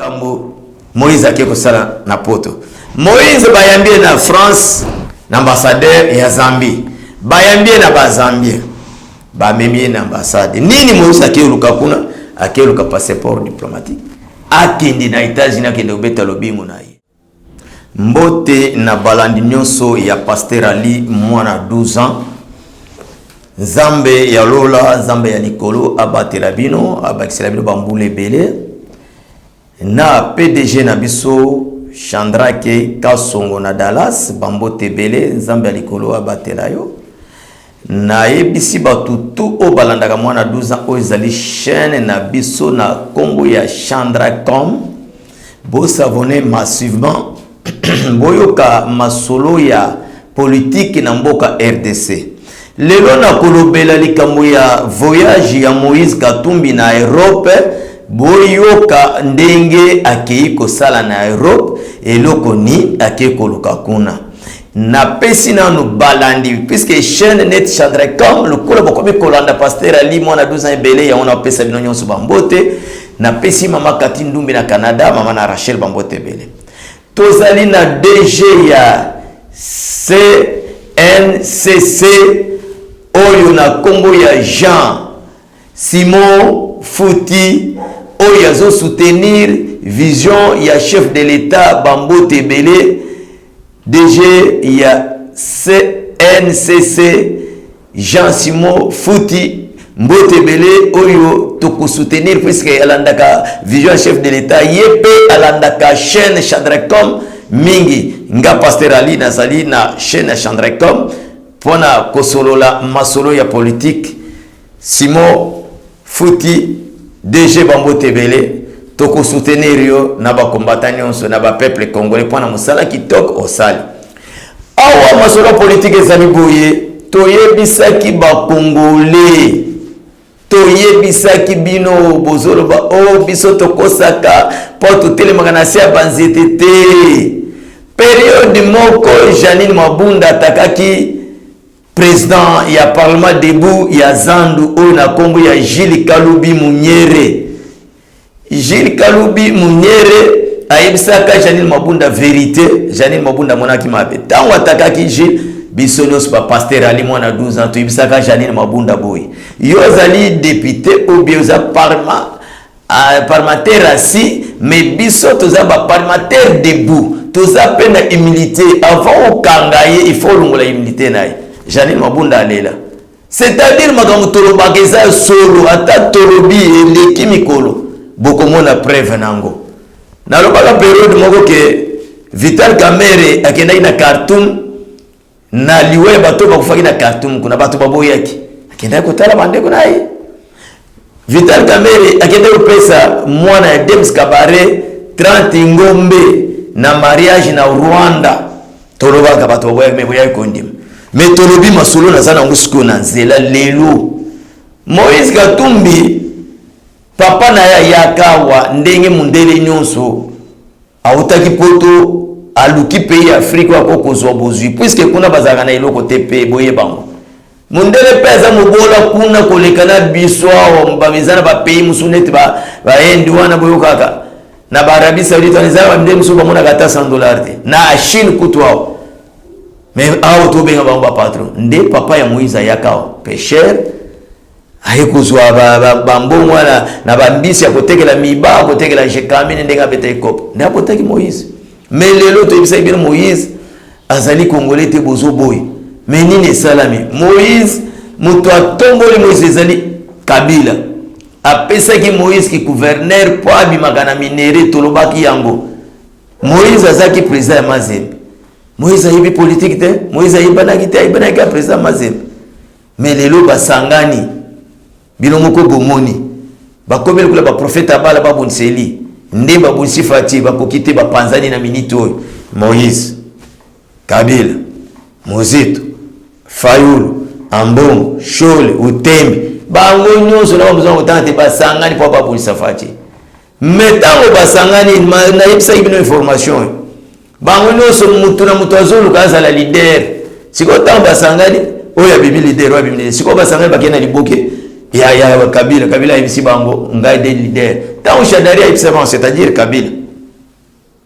makambo Moïse akeko sala na poto. Moïse bayambie na France na ambassadeur ya Zambie. Bayambie na ba Zambie. Ba memie na ambassade. Nini Moïse akeluka kuna? Akeluka passeport diplomatique. Akende na États-Unis akende obeta lobingo na ye. Mbote na balandi nyonso ya Pasteur Ali mwana 12 ans. Zambe ya Lola, Zambe ya Nikolo, abatela bino, abakisela bino bambule bele. Na PDG na biso Chandrake Kasongo na Dallas, bambote bele, Zambe ya Nikolo abatela yo. Na yebisi batutu o balandaka mwana 12 ans o ezali chaîne na biso na Congo ya Chandracom. Bo savonner massivement boyoka masolo ya politique na mboka RDC. Lelo na kolobela likambo ya voyage ya Moïse Katumbi na Europe, boyoka ndenge akei kosala na Europe, eloko ni akei koluka kuna. Na pesi nanu balandi, puisque chaîne net Chandracom, le kola bokomi kolanda Pasteur Ali mwana 12 ans ebele ya ona pesa bino nyonso bambote, na pesi mama Kati Ndumbi na Canada, mama na Rachel bambote ebele. Tozali na DG ya CNCC oyo na Congo ya Jean Simon Fouti oyo azo soutenir vision ya chef de l'État Bambo Tebele. DG ya CNCC Jean Simon Fouti Mbotebele oyo toko soutenir puisque alandaka vision chef de l'État yepe alandaka chaîne Chandracom mingi nga Pasteur Ali nazali na chaîne Chandracom pona kosolola masolo ya politique. Simon Fouti DG Bambo Tebele toko soutenir yo na ba combattant nyonso na ba peuple congolais pona musala kitoko osali awa masolo politique ezali boye toyebisaki ba congolais toyebisaki bino bozolo ba o biso tokosaka po totelemaka na se ya banzete te. Période moko Janine Mabunda atakaki président ya parlement debout ya Zandu o na Congo ya Jules Kalubi Munyere. Jules Kalubi Munyere ayebisaka Janine Mabunda vérité. Janine Mabunda monaki mabe tango atakaki Jules Bisonyos pa Pasteur Ali mwana 12 ans toyebisaka Janine Mabunda boy yo zali député ou bien za parlementaire assis mais biso toza ba parlementaire debout toza pena humilité avant au kangaye il faut longola humilité naye. Janine Mabunda alela c'est-à-dire makambo tolobaka eza solo ata tolobi eleki mikolo bokomona preuve nango nalobaka période moko ke Vital Kamerhe akendaki na Khartoum na liwe bato bakufaki na Khartoum kuna bato baboyaki akendaki kotala bandeko naye. Vital Kamerhe akendaki kopesa mwana ya Dems Kabare 30 ngombe na mariage na Rwanda tolobaka bato baboyaki meboyaki kondima mais tolobi masolo na zana ngusiko na nzela lelo. Moïse Katumbi papa na ya yakawa ndenge mundele nyonso autaki poto aluki pays Afrique wako kozwa bozui puisque kuna bazaka na eloko tepe boye bango mundele pesa mobola kuna kolekana biso wa mbamezana ba pays musunete ba endi wana boyo kaka na ba Arabie Saoudite wanizana mndele musu bamona kata $100 te na Chine kutwao mais awo to benga ba patron nde papa ya Moïse yakao pêcheur ayekozwa bambo mwana na bambisi ya kotekela miba kotekela jekamine ndenga beta ekop nda potaki Moïse. Mais lelo to yebisa bino Moïse azali congolais te bozo boy mais nini salami Moïse muto atomboli Moïse ezali Kabila apesaki Moïse ki gouverneur po abimaka na minere tolobaki yango. Moïse azaki président ya Mazembe. Moïse ayebi politique te, Moïse ayebanaki te, ayebanaki président Mazembe. Mais lelo basangani bino moko bomoni bakomeli kula ba prophète abala babunseli nde babunsi fati bakokite bapanzani na minito Moïse Kabila Mozito Fayulu Ambongo Shole Utembi bango nyonso na babuza kotante basangani po babunsi fati metango basangani na yebisa ibino information bango nyonso mutu na mutu azolu kaza la leader siko tango basangani oya bibi leader wa bibi siko basangani bakena liboke ya Kabila ibisi bango ngai des leaders tant Shadari ibisama c'est-à-dire Kabila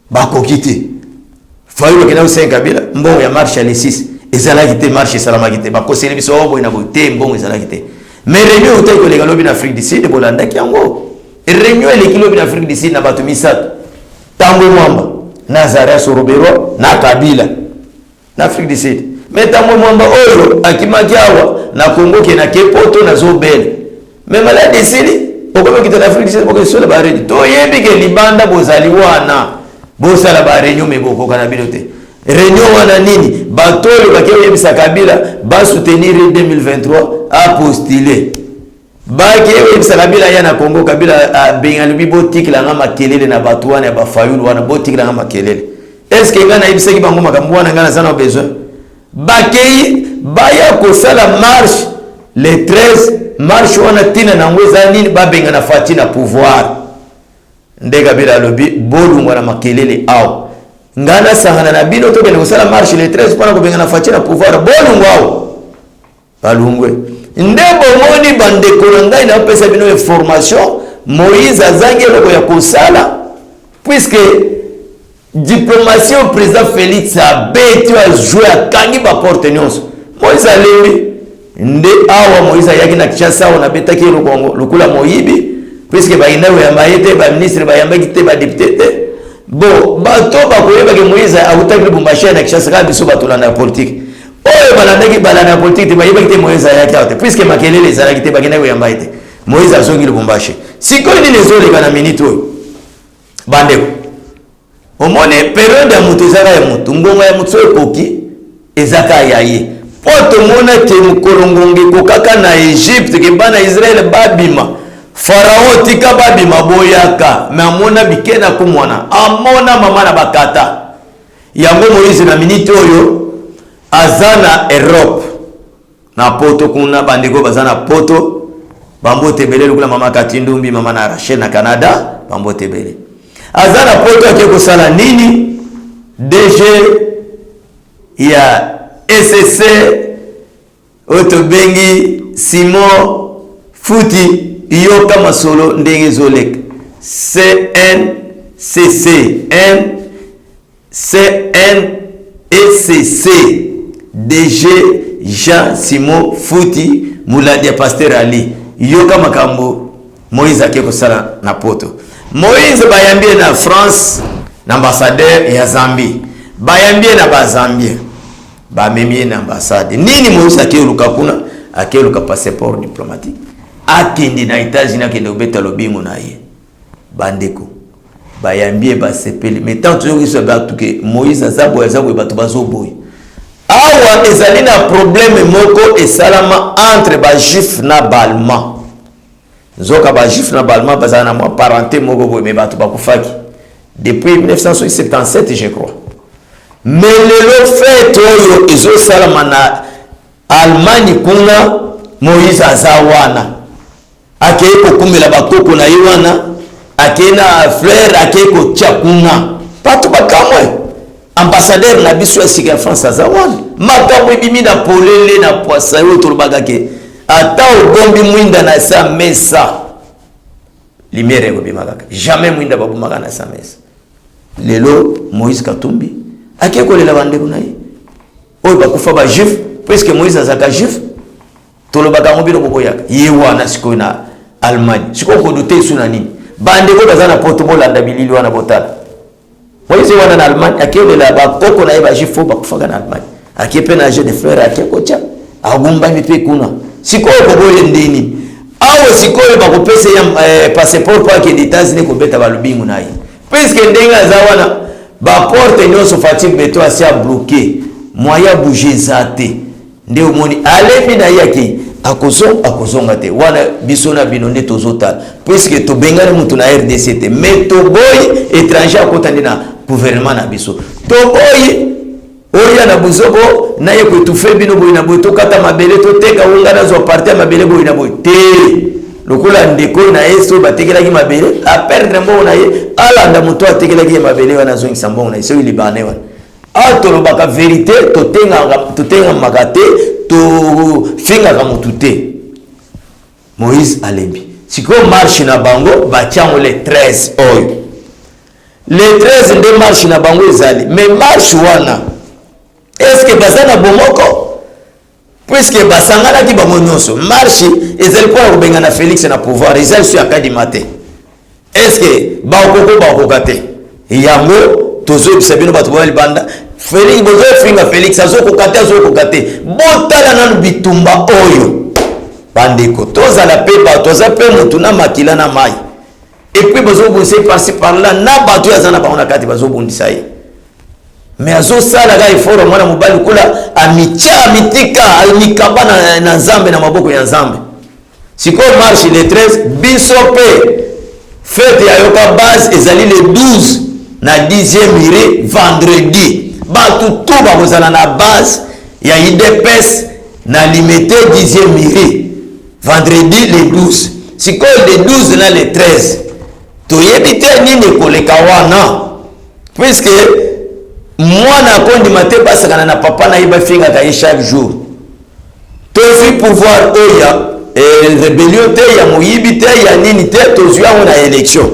bako kité fayu kena usen Kabila mbongo ya marche les 6 ezala kité marche salama kité bako sele biso obo ina bote mbongo ezala kité mais réunion otai ko les lobi na Afrique du Sud bolanda kiango réunion les kilobi na Afrique du Sud na batu misatu tango mwamba Nazaria Sorobero na Kabila na Afrique du Sud mais tango mwamba oyo akimaki awa na Congo ke na kepoto na zobele mais mala desili okome kita na Afrique du Sud boko sola ba réunion to yebi ke libanda bozali wana bosala ba réunion me boko kana bilote réunion wana nini batolo bakeo yebisa Kabila ba soutenir 2023 a postuler bakeo yebisa Kabila ya na Congo Kabila bengali bibo tikila nga makelele na batu wana ba fayulu wana botikila nga makelele est-ce que ngana yebisa ki bango makambo wana ngana sana besoin bakei baya ko sala marche le 13 marche wana tina na ngweza nini babenga na fatina pouvoir nde Kabila lobi bolungwa na makelele au ngana sangana na bino to ko sala marche le 13 pana ko benga na fatina pouvoir bolungwa au balungwe nde bomoni bande ko ngai na pesa bino information Moïse azangi loko ya kosala puisque diplomatie au président Félix Abeti a joué à kangi ba porte nyonso Moïse alewi nde awa Moïse yaki na Kinshasa on abeta ki Kongo lokula moyibi puisque ba inawe ya maete ba ministre ba yamba kite ba député bon bato ba koyeba ke Moïse awutaki Lubumbashi na Kinshasa ka biso bato na politique oyo balandaki balana politique ba yeba kite Moïse yaki awte puisque makelele ezala kite ba kinawe ya maete Moïse azongi Lubumbashi siko ni lezo le kana minute oyo bandeko omone période ya mutu ezaka ya mutu ngonga ya mutu ekoki ezaka ya ye poto mona ke mukolongonge kokaka na Egypte ke bana Israël babima Pharaon tika babima boyaka mais amona bikena kumwana amona mama na bakata yango Moïse na minute oyo azana Europe na poto kuna bandeko bazana poto bambote belé lukula mama Katindumbi mama na Rachel na Canada bambote belé azana poto ake kosala nini DG ya SSC otobengi Simon Futi yoka masolo ndenge zolek CNSC DG Jean Simon Futi Mouladia Pasteur Ali yoka makambo Moïse ake kosala na poto Moïse bayambie na France na ambassadeur ya Zambie bayambie na ba Zambie ba memie na ambassade nini Moïse akeluka kuna akeluka passeport diplomatique akende na États-Unis akende obeta lobingo na ye bandeko bayambie ba sepeli mais tant que ça va tout que Moïse azabo bato bazoboy awa ezali na problème moko esalama entre ba juif na balma zoka ba juif na balma bazana na parenté moko boy mais bato bakufaki depuis 1977 je crois mais le fait oyo ezo salama na Allemagne kuna Moïse azawana akeko kumela bakoko na yiwana akena fleur akeko chakuna patu bakamwe ambassadeur na biso ya France azawana makambo ibimi na polele na poisa yo tolbaga ke ata obombi mwinda na sa mesa lumière ego bimaka jamais mwinda babumaka na sa mesa lelo Moïse Katumbi akeko lela bandeko na ye oyo bakufa ba juif puisque Moïse azaka juif tolobaka ngobilo bokoyaka ye wana siko na Allemagne siko ko doter suna nini bandeko bazana poto bolanda bilili wana botala Moïse wana na Allemagne akelela ba koko na ye ba juif bakufa na Allemagne akepe na jeu de frère akekocha agumba mipe kuna siko ko boye ndini awo siko bakopesa ya passeport pa ke États-Unis ko beta balubingu na ye puisque ndenga za wana ba porte nyonso fatigue beto asia bloqué moya bouger zate nde omoni alebi na yaki akozonga te wana bisona binonde tozotala puisque to bengane mutu na RDC te mais to boy étranger akotandi na gouvernement na biso to boy oya na buzoko na ye kwetufe bino boy na boy to kata mabele to teka ungana zo parti mabele boy na boy te lokula ndeko na yeso batekelaki mabele a perdre mbongo na ye alanda mutu atekelaki mabele wana zongisa mbongo na yeso libane wana atolobaka vérité totenga makate to finga ka mutu te Moïse Alembi. Si ko marche na bango batiango les 13 oyo. Les 13 nde marche na bango ezali. Mais marche wana est-ce que bazana bomoko? Puisque basangana ki bango nyonso marche ezali kwa kubenga na Félix na pouvoir ezali sur akadi matin. Est-ce que bakoko bakokate? Yango tozo bisabino batu bali banda Félix bozo finga Félix azokokate botala nanu bitumba oyo bandeko toza la peba toza pe mutuna makila na mai et puis bozo bonse passer par là na batu yazana ba on kati bazo bondisa yi mais azo sala ga iforo mwana mobali kula amicha mitika alnikaba na Nzambe na maboko ya Nzambe siko marche les 13 bisope fête ya yoka base ezali le 12 na 10e mire vendredi batu tout ba kozala na base ya IDPS na limité 10e mire vendredi le 12 siko le 12 na le 13 toyebite nini koleka wana puisque mwana kondi mate basakana na papa na iba finga ka chaque jour tofi pouvoir oya rébellion te ya moyibi te ya nini te tozwi yango na élection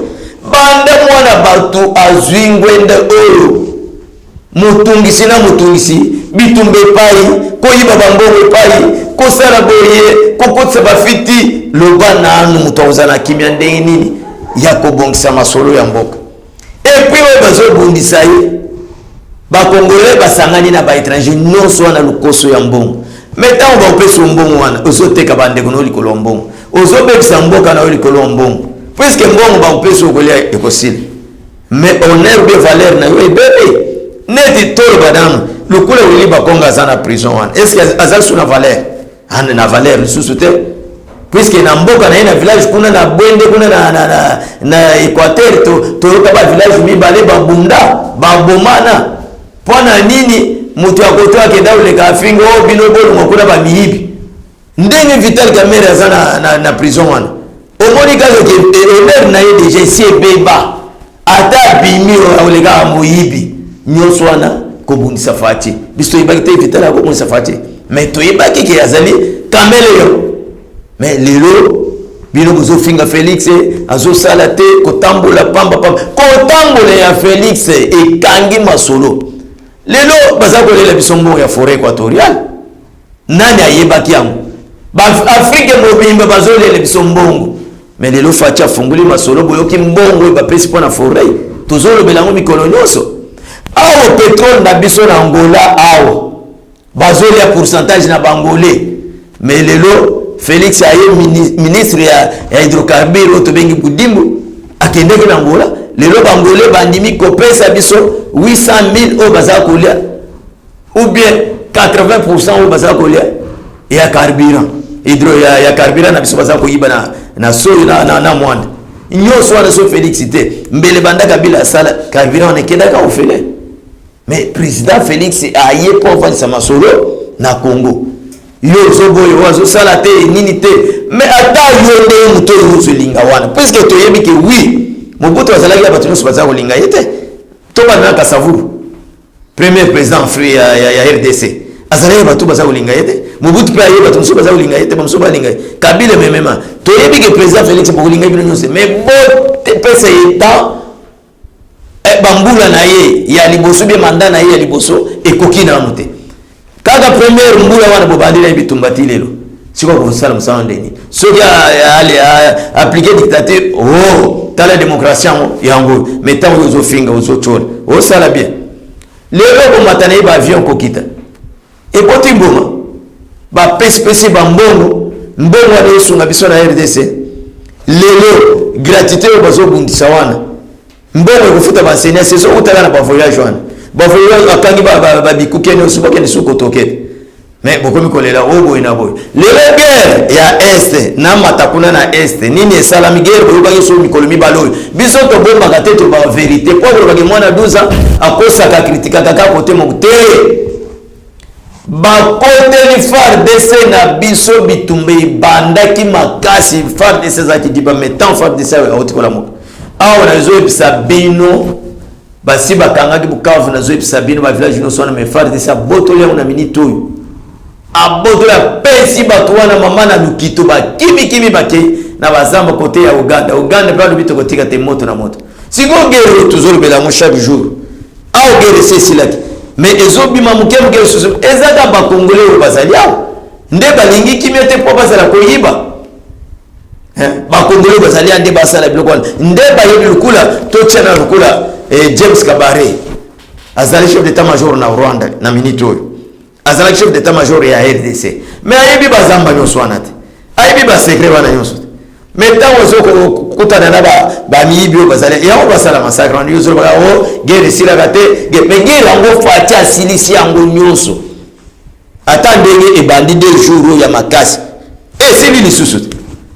bande mwana batu azwi ngwende oyo mutungisi na mutungisi bitumbe pai koyiba bambongo pai kosala boye kokotsa bafiti loba nanu mutozana kimya ndenge nini ya kobongisa masolo ya mboka et puis oyo bazobundisa ye bakongole basangani na baétranger nyonso wana lukoso ya mbongo metango baopesa mbongo wana ozoteka bandeko no likolo mbongo ozobebisa mboka na yo likolo mbongo puisque mbongo baopesa okolia ekosila mais honneur de valeur na yo ebebe neti tolo badamu lukula wili bakonga aza na prison wana est-ce que aza sous na valeur ane na valeur lisusu te puisque na mboka na ye na village kuna na bwende kuna na Équateur toyoka ba village mibale babunda babomana pona nini mutu akoto akenda uleka afinga o bino bolu mokula ba mihibi ndenge Vital Kamerhe aza na prison wana omoni kazo ke honneur na ye déjà si beba ata bimi uleka moyibi nyonso wana kobundisa fati biso ibakite Vital akobundisa fati mais toyebaki ke azali kamele yo mais lelo bino bozo finga Félix azo salate kotambola pamba kotambola ya Félix ekangi masolo lelo baza kolela bisombo ya forêt équatoriale nani ayebaki yango ba Afrique mobimba bazolela bisombongo mais lelo facha funguli masolo boyoki mbongo ba pesi pona forêt tozolo belango mikolo nyonso awo pétrole na biso na Angola awo bazolia pourcentage na bangolais mais lelo Félix aye ministre ya hydrocarbures to bengi budimbu akendeke na Angola lelo bangolais bandimi kopesa biso 800,000 au baza kolia ou bien 80% au baza kolia ya carburant ya carburant na biso baza koyiba na soyo na mwanda nyonso wana so Félix te mbele banda Kabila sala carburant ne kedaka ofele mais président Félix aye pour vendre sa masolo na Congo yo zoboyo wazo sala te nini te mais ata yo nde muto yo linga wana puisque toyebi ke oui Mobutu azalaki ya batu nyonso baza kolinga ye te to bana Kasavulu premier président free ya RDC azalaki batu baza kolinga ye te Mobutu pe aye batu nyonso baza kolinga ye te bamuso balinga ye Kabila memema toyebi ke président Félix bokolinga bino nyonso mais bo te pesa eta bambula na ye ya liboso be mandat na ye ya liboso ekoki na mute kaka premier mbula wana bobandi na bitumbati lelo siko ko sala musala ndeni soki appliquer dictature la démocratie yango mettons aux finga aux autres au sala bien lelo ko matane ba avion ko kita e poti mboma ba pesi ba mbongo wa Yesu na biso na RDC lelo gratuité bazo bundisa wana mbongo kufuta ba senia seso utaka na ba voyage wana ba voyage akangi ba bikuke no suboke ni suko toke mais bokomi kolela obo ina boy lelo guerre ya est na matakuna na est nini esalami guerre boyoka yeso mikolo mibalo biso to bomba kateto ba vérité kwa ko ba mwana 12 ans akosa ka kritika kaka kote mokute ba kote ni FARDC na biso bitumbe bandaki makasi FARDC za kidiba metan FARDC wa otikola mo awa na zo ebisa bino basi bakangaki Bukavu na zo ebisa bino ba village no sona me FARDC botole na minute oyo abotola pesi bato wana mama na lukito ba kimi bake na bazamba côté ya Uganda pa lobito kotika te moto na moto siko guerre toujours bela mo chaque jour au guerre c'est là mais ezobima muke susu ezaka ba congolais o bazali awo nde balingi kimi te po bazala koyiba ba congolais bazali ande basala biloko nde ba yebi lukula to tshana lukula James Kabare azali chef d'état-major na Rwanda na minito azali chef d'état-major ya RDC mais ayebi bazamba nyonso wana te ayebi ba secret wana nyonso te mais tango zoko kutana na ba miibio bazali ya basala massacre ndio zo ba guerre sila gate mais guerre ngo fati asilisi yango nyonso attendez et bandi 2 jours ya makasi et c'est lisusu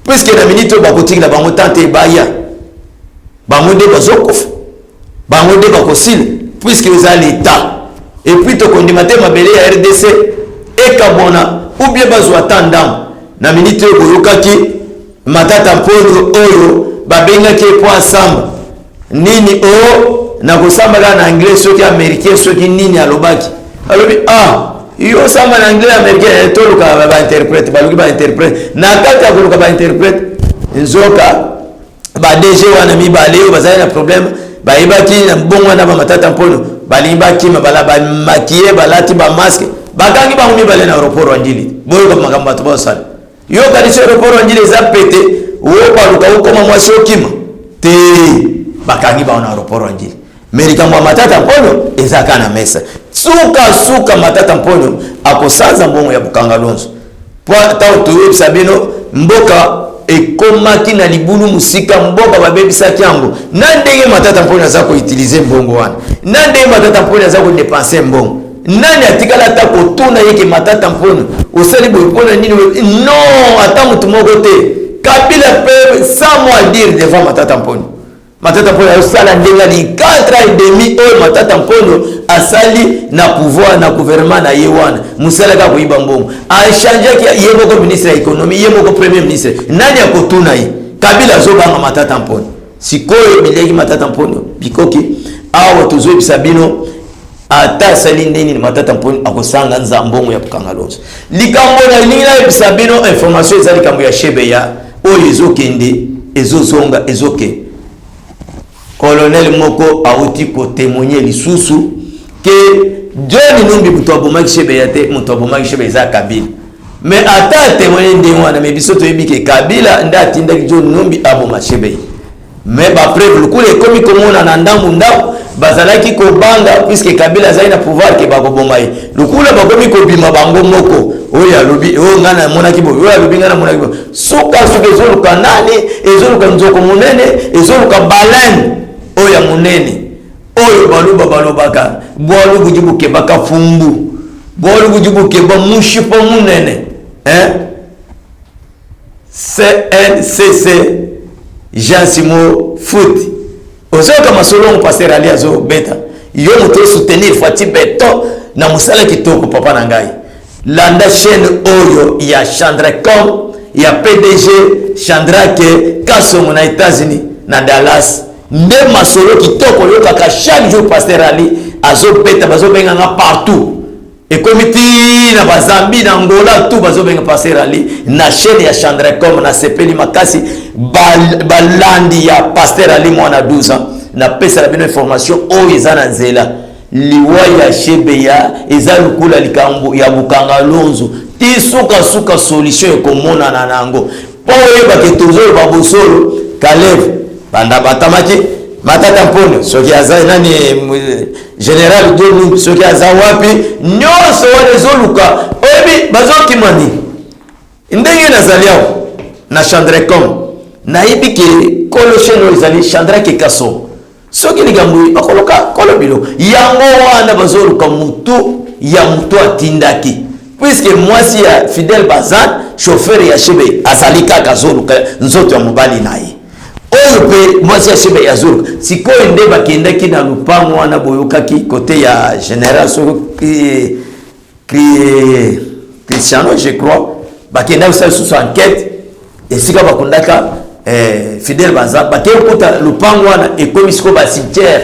puisque na minito ba kotikila bango tante baya bango de bazokof bango de bakosile puisque vous avez l'état et puis to kondimate mabele ya RDC et kabona ou bien bazo attendant na minute boyokaki matata mpolo oyo babengaki po ensemble nini o na kosamba na anglais soki américain soki nini alobaki alobi yo samba na anglais américain to luka ba interprète baluki ba interprète na kati akoluka ba interprète nzoka ba DG wana mibale yo bazali na problème ba ibaki na mbongo na ba matata mpolo balimbaki mabala ba maquiller balati ba masque bakangi ba mibale na aéroport wa Njili boyo kwa makambo bato ba sala yo kali sur aéroport wa Njili za pété wo baluka ukoma mwasi okima te bakangi ba na aéroport wa Njili Amerika mwa matata mpolo ezaka na mesa suka matata mpolo akosanza mbongo ya Bukanga Lonzo po tawo tuwe sabino mboka ekomaki na libulu musika mboka babebisa kyango na ndenge matata mpona za ko utiliser mbongo wana na ndenge matata mpona za ko dépenser mbongo nani atikala ta ko tuna yeke matata mpona osali boyepona nini non ata mutu moko te Kabila peut sans moi dire devant matata mpona mpona osala ndenga ni 4 ans et demi oyo matata mpona asali na pouvoir na gouvernement na yewana musala ka koyiba mbongo a changer ki yeboko ministre ya économie yeboko premier ministre nani akotuna yi Kabila zobanga matata mpona sikoyo bileki matata mpona bikoki awo tozo bisabino ata sali ndeni matata mpona akosanga nzambongo ya Bukanga Lonzo likambo na linga bisabino information ezali kambo ya shebe ya oyo ezokende ezozonga ezoke colonel moko auti ko témoigner lisusu que John Numbi mutobo makishebe yate mutobo makishebe za Kabila mais ata témoigner ndengwana mais biso to yebike Kabila ndati ndaki John Numbi abo mashebe mais ba preuve lukule komi komona na ndambu ndako bazalaki ko banga puisque Kabila zaina pouvoir ke bako bomai lukule bakomi ko bima bango moko oya lobi o ngana mona kibo oya lobi ngana mona kibo suka ezolu kanani ezolu kanzoko munene ezolu ka balen oya munene oyo baluba balobaka bwalu bujibuke baka fumbu bwalu bujibuke ba mushipo munene CNCC Jean Simo Foot ozoka masolongo passer ali azo beta yo moto soutenir Fati Beto na musala kitoko papa na ngai landa chaîne oyo ya Chandracom ya PDG Chandrake Kasongo na États-Unis na Dallas nde masolo kitoko yo kaka chaque jour passer ali azo beta bazo benga nga partout et comité na bazambi na Angola tout bazo benga passer ali na chaîne ya Chandracom na sepeli makasi balandi ya passer ali mwana 12 ans na pesa la bino information o izana nzela liwa ya shebeya eza lukula likambo ya Bukanga Lonzo ti suka solution ekomona na nango po yeba ke tozo babosolo Kalev banda batamaki matata mpona soki aza nani général Donu soki aza wapi nyoso wana zoluka oyebi bazokimani ndenge nazaliao na Chandracom na ibike kolo cheno izali Chandrake Kaso soki ligambo bakoloka kolobilo yango wana bazoluka mutu ya mutu atindaki puisque mwasi ya Fidel Bazan chauffeur ya Shebe azalika kazoluka nzoto ya mobali naye oyo pe mwasi ya Shebe ya zoluka sikoyo nde bakendaki na lupango wana boyokaki kote ya général Cristiano je crois bakenda usali sous enquête esika bakundaka Fidel Bazan bakekuta lupango wana ekomi siko ba cimetière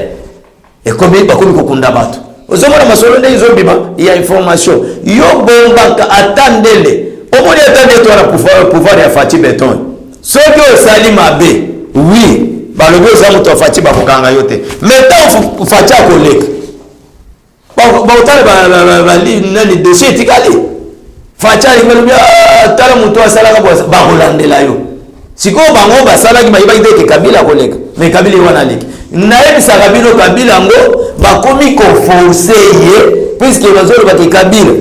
ekomi bakomi kokunda bato ozomona masolo nde izobima ya information yo bombaka atandele omoni atandele to na pouvoir ya Fati Beton soki osali mabe oui balobi oza moto Fati bakokanga yo te mais tant Fati akoleka baotala nani dossier etikali Fati alingelobi tala moto asalaka bakolandela yo sikoyo bango basalaki bayebaki te ke Kabila akoleka mais Kabila wana aleki nayebisaka bino Kabila yango bakomi koforce ye puisque bazoloba ke Kabila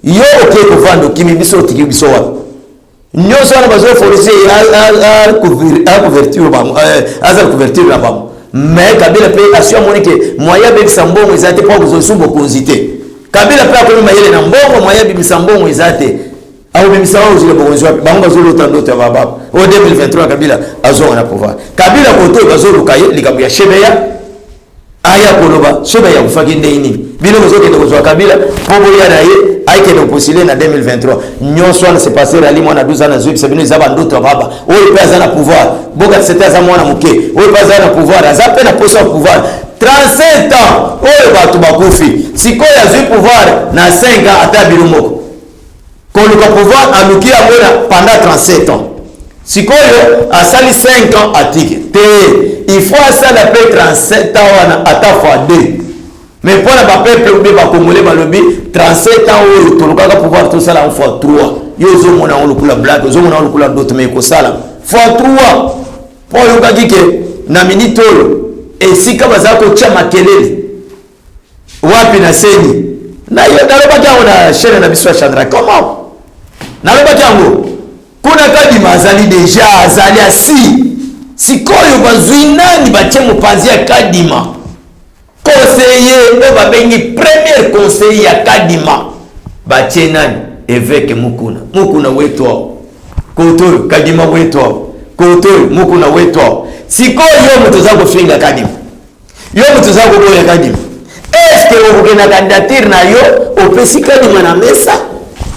yo oke kovanda okimi biso otiki biso wapi nyonso wana bazoforce aza couverture na bango mais Kabila mpe asi amoni ke moyen abebisa mbongo eza te mpo kozosu bokonzi te Kabila mpe akomi mayele na mbongo moyen abebisa mbongo eza te akobimisa bango ozile bokonzi wapi bango bazolota ndoto ya bababa o 2023 Kabila azonga na pouvoir Kabila koto bazoluka ye likambo ya Shebeya aya koloba Shebeya kufaki ndeini bino bozokende kozwa Kabila mpo boya na ye aikende opostule na 2023 nyonso wana se passer ali mwana 12 ans na zwi bisa bino eza bandoto ya baba oyo mpe aza na pouvoir boka c'était aza mwana moke oyo mpe aza na pouvoir aza mpe na poso ya pouvoir 37 ans oyo bato bakufi sikoyo azwi pouvoir na 5 ans ata bino moko koluka pouvoir aluki yango pendant 37 ans sikoyo asali 5 ans atiki te il faut asala pe 37 ans wana ata fois 2 mais pour la peuple ou bien congolais balobi 37 ans oyo tolukaka pouvoir tosala fois 3 yo ozomona ngo lokula blague ozomona ngo lokula d'autres mais kosala fois 3 po yokaki ke na minute oyo esika bazala kotia makelele wapi na seni na yo nalobaki yango na chaîne na biso ya Chandra comment nalobaki yango kuna Kadima azali deja azali asi sikoyo bazwi nani batie mopanzi ya Kadima conseiller oyo babengi premier conseiller ya Kadima batie nani évêque Mukuna wetu koto Kadima wetu koto Mukuna wetu sikoyo yo moto za kofinga Kadima yo moto za koboya Kadima est-ce que vous avez candidature na yo opesi Kadima na mesa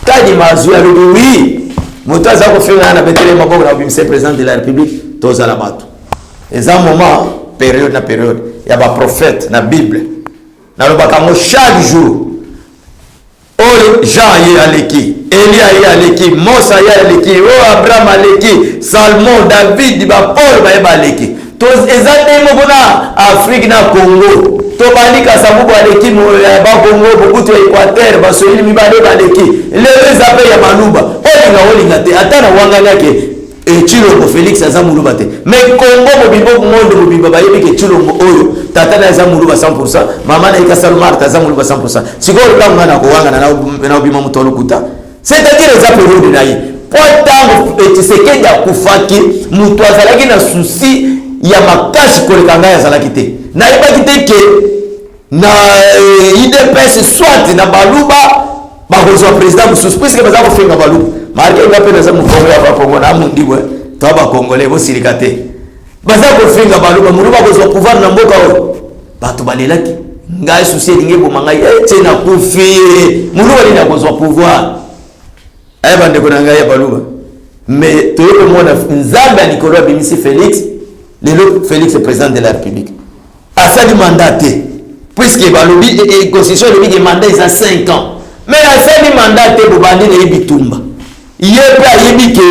Kadima azwi alobi oui moto za kofinga na betele maboko na bimse président de la République tozala bato eza moment période na période ya ba prophète na Bible na lobaka mo chaque jour oyo Jean ye aleki Elia ye aleki Mosa ye aleki Abraham aleki Salmon David ba Paul ba ye aleki to eza ndemo bona Afrique na Congo to balika sabubu aleki ba Congo bokutu ya Equateur ba soyili mibale ba aleki lelo eza pe ya maluba olinga te atana wanga yake Chilombo Félix aza muluba te mais Congo mobimbo monde mobimba bayebi ke Chilombo oyo tata na aza muluba 100% mama na ikasalo Martha aza muluba 100% sikoyo kama na kuwanga na obima mutolo kuta c'est-à-dire eza période na yi potango etisekedi akufaki mutu azalaki na souci ya makasi koleka ngai azalaki te na yebaki te ke na IDPS soit na baluba bakozwa président mususu puisque baza kofinga baluba marque nga pe naza mukongo ya bakongo na mundiwe to ba congolais bo silikate baza kofinga baluba muluba kozwa pouvoir na mboka oyo bato balelaki ngai souci elingi bomanga ete na kufi muluba lina kozwa pouvoir ay bande ko nanga ya baluba mais to yeko mona nzambe Nicolas Bimisi Félix lelo Félix est président de la République asali mandat puisque balobi et constitution le big mandat est à 5 ans mais asali mandat bobandi na bitumba yepe ayebi ke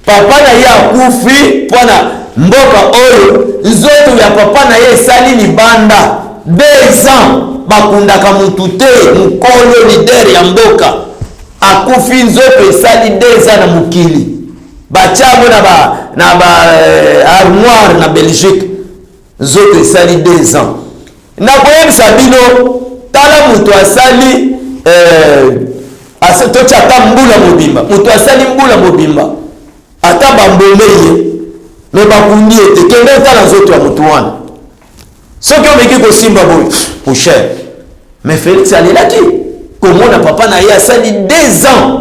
papa na ye akufi mpona mboka oyo nzoto ya papa na ye esali libanda 2 ans bakundaka mutu te mukolo lider ya mboka akufi nzoto esali 2 ans na mukili batiamo na ba armoire na Belgique nzoto esali 2 ans na koyebisa bino tala mutu asali tocha ata mbula mobimba mutu asali mbula mobimba ata bambome ye me bakundi ete kende tala nzoto ya mutu wana soki omeki kosimba boye pusher mais Félix alelaki komona papa na ye asali 2 ans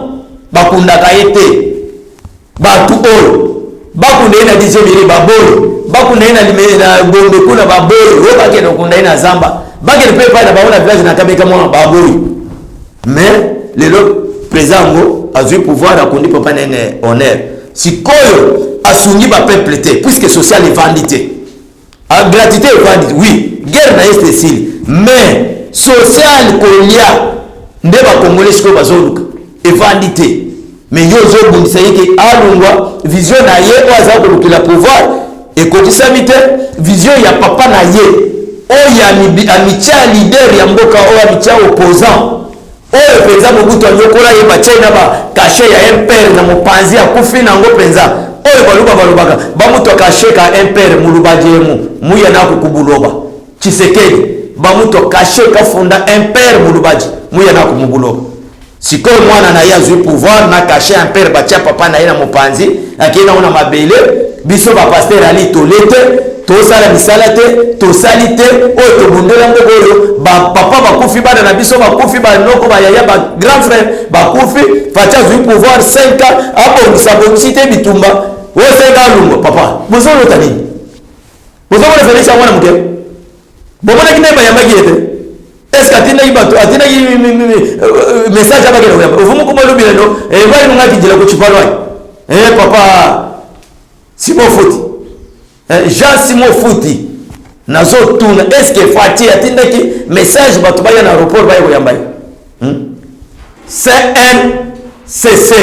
bakundaka ye te batu oyo bakunda ye na 10e mili baboyo bakunda ye na bombe kuna baboyo oyo bakende okunda ye na zamba bakende mpe epai na bango na village na kabeka mwana baboyo mais lelo président ngo azwi pouvoir akundi papa nene honneur sikoyo asungi ba peuple te puisque social evandité a gratité evandité oui guerre na est style mais social kolia nde ba congolais siko bazoluka evandité mais yo zo bundisa yeke alungwa vision na ye oza kolukila pouvoir et kotisamite vision ya papa na ye oya amitia leader ya mboka oya amitia opposant oyo penza mobutu anyokola ye batie na ba caché ya impère na mopanzi ya kufi na ngo penza oyo balubaka bamutu caché ka impère mulubajemu muya na kukubuloba Tshisekedi bamutu caché ka funda impère mulubaji muya na kumubuloba sikoyo mwana na yazu pouvoir na caché impère batia papa na ye na mopanzi akina ona mabele biso ba pasteur ali tolete tosala misala te tosali te oyo tobundela ngo oyo papa bakufi bana na biso bakufi banoko bayaya ba grand frère bakufi fatia zui pouvoir 5 ans abongisa bongisi te bitumba oyo 5 ans lungo papa bozolota nini bozomona felisha mwana muke bomona kine bayambaki ete est-ce que atindaki bato atindaki message abakela kuyamba ovumu kumalubila no bali nungaki jela kuchipalwai papa Simon Fouti Jean Simon Fouti nazo tuna est-ce que Fati atindaki message bato baya na aéroport baya koyamba CNECC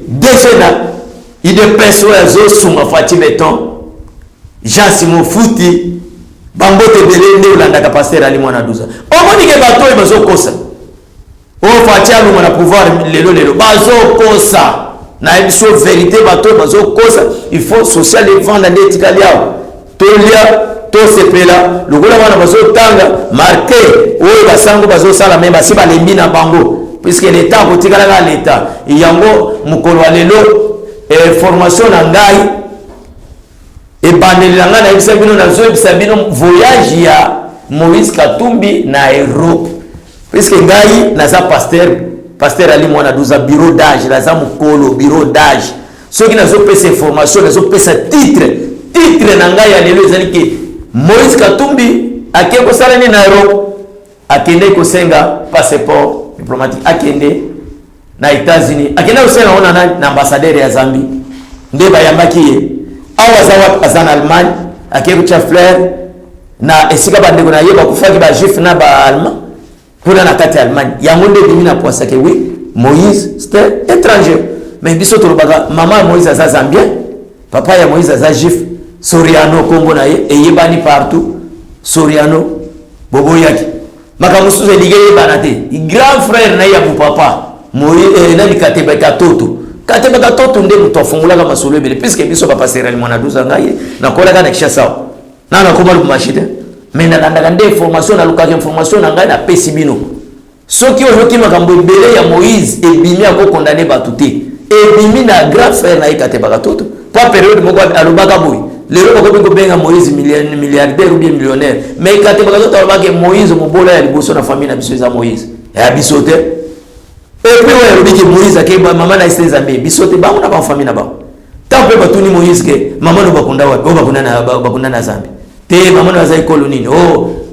décena il de personnes zo suma Fati beton Jean Simon Fouti bambote belé nde ulanda ka pasteur ali mwana 12 omoni ke bato bazo kosa o Fati alu mwana pouvoir lelo bazo kosa na ebiso vérité bato bazo kosa il faut social et vendre les etikali yao tolia to sepela lokola wana bazo tanga marqué oyo basango bazo sala même basi balembi na bango puisque l'état kotikala ka l'état yango mukolo lelo formation na ngai et bandelanga na ebisa bino na zo ebisa bino voyage ya Moïse Katumbi na Europe puisque ngai naza pasteur ali mwana 12 bureau d'âge naza mukolo bureau d'âge soki nazo pesa information nazo pesa titre na ngai ya lelo ezali ke Moïse Katumbi akeko sala ni na Europe akende ko senga passeport diplomatique akende na États-Unis akende ko senga ona na ambassadeur ya Zambie nde bayambaki ye awa za na Allemagne akeko cha fleur na esika bandeko na yeba kufaki ba juif na ba allemand kuna na kati Allemagne yango nde bimi na poisa ke oui Moïse c'était étranger mais biso tolobaka maman Moïse aza zambien papa ya Moïse aza juif Soriano kombo na ye eyebani partout Soriano bobo yaki makamusu zeligeye banate grand frère na ya papa Moïse na likateba katoto nde mutofungulaka masolo ebele puisque biso papa serali mwana 12 ngai na kolaka na kishasa na koma lu machite mais na ndaka nde information na lukaka information na ngai na pesi bino soki ojoki makambo ebele ya Moïse ebimi ako condamner batu te ebimi na grand frère na ikateba katoto pa période moko alobaka boy lero bako bingo benga Moïse milliardaire ou bien millionnaire mais ikateba katoto alobaka Moïse mobola ya liboso na famille na biso za Moïse ya biso te et puis ouais robiki Moïse akeba mama na ise Zambie biso te ba na ba famille na ba tampe batuni Moïse ke mama no bakunda wapi bakunda na Zambie te mama na zai kolonini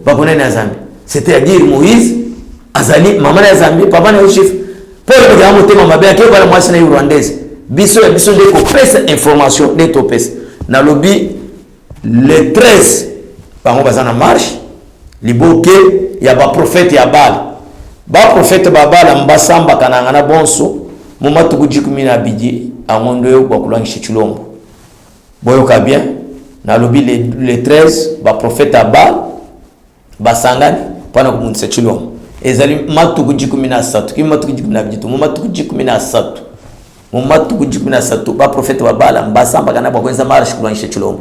bakunda na Zambie c'est-à-dire Moïse azali mama na Zambie papa na chef pour le gamo te mama be akeba la mwasi na rwandaise biso de ko pesa information de to pesa na lobby le 13 bango bazana marche liboke ya ba prophète ya ba prophète babala mbasamba kananga bonso mumatu kujikumina bidji angondo yo bakulangisha chilombo boyo ka bien na lobby le 13 ba prophète basangani pana kumundisa chilombo ezali matu kujikumina satu kimatu kujikumina bidji mumatu kujikumina satu ba prophète babala mbasamba kana bakwenza marche kulangisha chilombo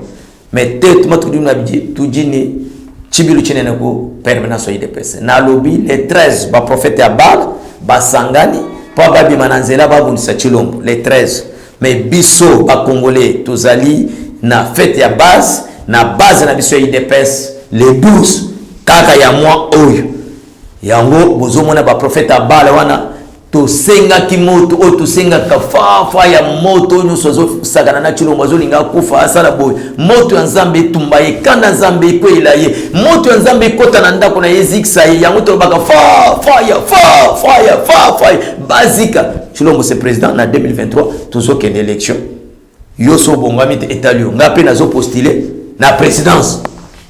mais tete matu kujikumina bidji tujini chibilu chinene ko permanence de pese na lobby le 13 ba prophète ya basangani pa babi mananzela babundisa chilombo le 13 mais biso ba congolais tozali na fête ya base na biso ya IDPS le 12 kaka ya mois oyo yango bozomona ba prophète ya wana to senga kimoto o to senga kafafa ya moto nyuso zo sagana na chilombo zo linga kufa asala boy moto ya Nzambe tumba ye kana Nzambe ko ilaye moto ya Nzambe kota na ndako na yezikisa ye yango to baka fire bazika chilombo c'est président na 2023 tozo kende élection yo so bongami te etalio ngape nazo postuler na présidence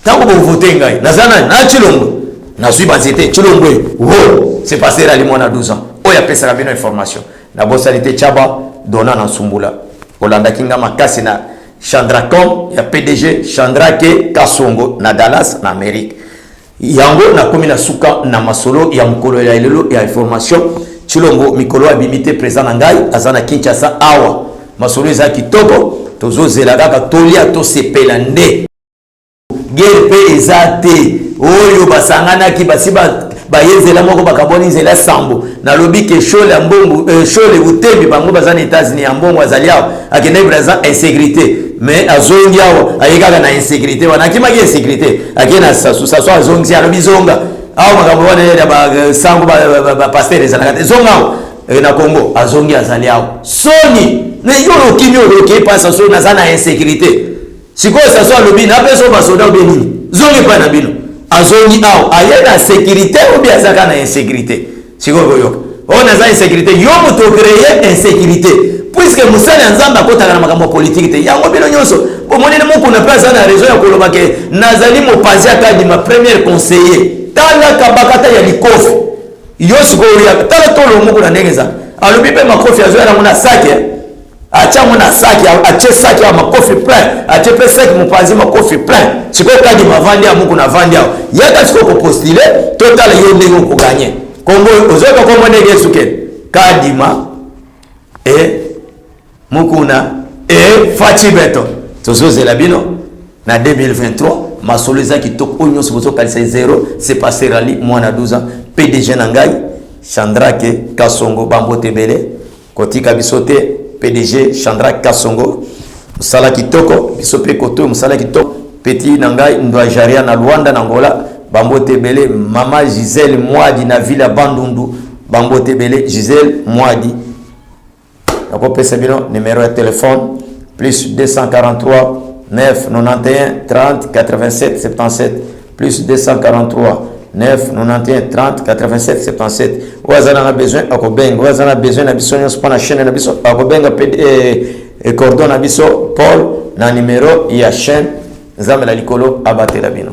tant que vous votez ngai nazana na Chilombo na suis banzete Chilombo oh c'est passé à limona 12 ans oh ya pesa bino information na bosanité chaba dona na sumbula Olanda kinga makasi na Chandracom ya PDG Chandrake Kasongo na Dallas na Amérique yango na komi na suka na masolo ya mkolo ya elelo ya information Chilombo mikolo abimité président ngai azana Kinshasa awa masolo za kitoko tozo zela kaka tolia to sepela nde guerre pe ezate oyo basangana ki basiba bayezela moko bakaboni zela sambo na lobi ke shole ambongo shole butembi bango bazana États-Unis ambongo azali awa akende Brazza insécurité mais azongi awa ayekaka na insécurité wana kimaki insécurité akena sasu azongi alobi zonga awa makambo wana ya ba sango ba pasteur ezalaka zonga na Congo azongi azali awa soni ne yolo kimi yolo ke pasa so na sana insécurité siko ça soit lobi na peso ba soda obeni zongi pa na bino azongi awa ayena sécurité ou bien azaka na insécurité siko boyoka on a za insécurité yo moto créer insécurité puisque musali nzamba kotaka na makambo politique te yango bino nyonso bomoni moko na place na raison ya koloba ke nazali mopanzi akadi ma premier conseiller tala kabakata ya likofi yo siko ya tala tolo moko na ndengeza alobi pe makofi azo na mona sake acha mona sake ache sake ya makofi plein ache pe sake mopanzi makofi plein siko kadi mavandi ya moko na vandi yao yaka siko ko postuler total yo ndenge ko gagner kombo ozoka kombo ndenge suke kadima mukuna Fachi Beto tozozela bino na 2023 masolo za kitoko onyo sobozo kalisa 0 c'est passé rali mwana 12 ans PDG nangai Chandrake Kasongo Bambote Bele kotika bisote PDG Chandrake Kasongo musala kitoko bisope koto musala kitoko petit nangai ndo jaria na Luanda na Angola Bambote Bele mama Giselle Mwadi na Villa Bandundu Bambote Bele Giselle Mwadi Nakopesa bino numéro de téléphone plus 243 991 30 87 77 plus 243 991 30 87 77 Ouazana na besoin akobenga Ouazana besoin na biso nyonso pa na chaîne na biso akobenga cordon na biso Paul na numéro ya chaîne Nzambe la likolo abatela bino.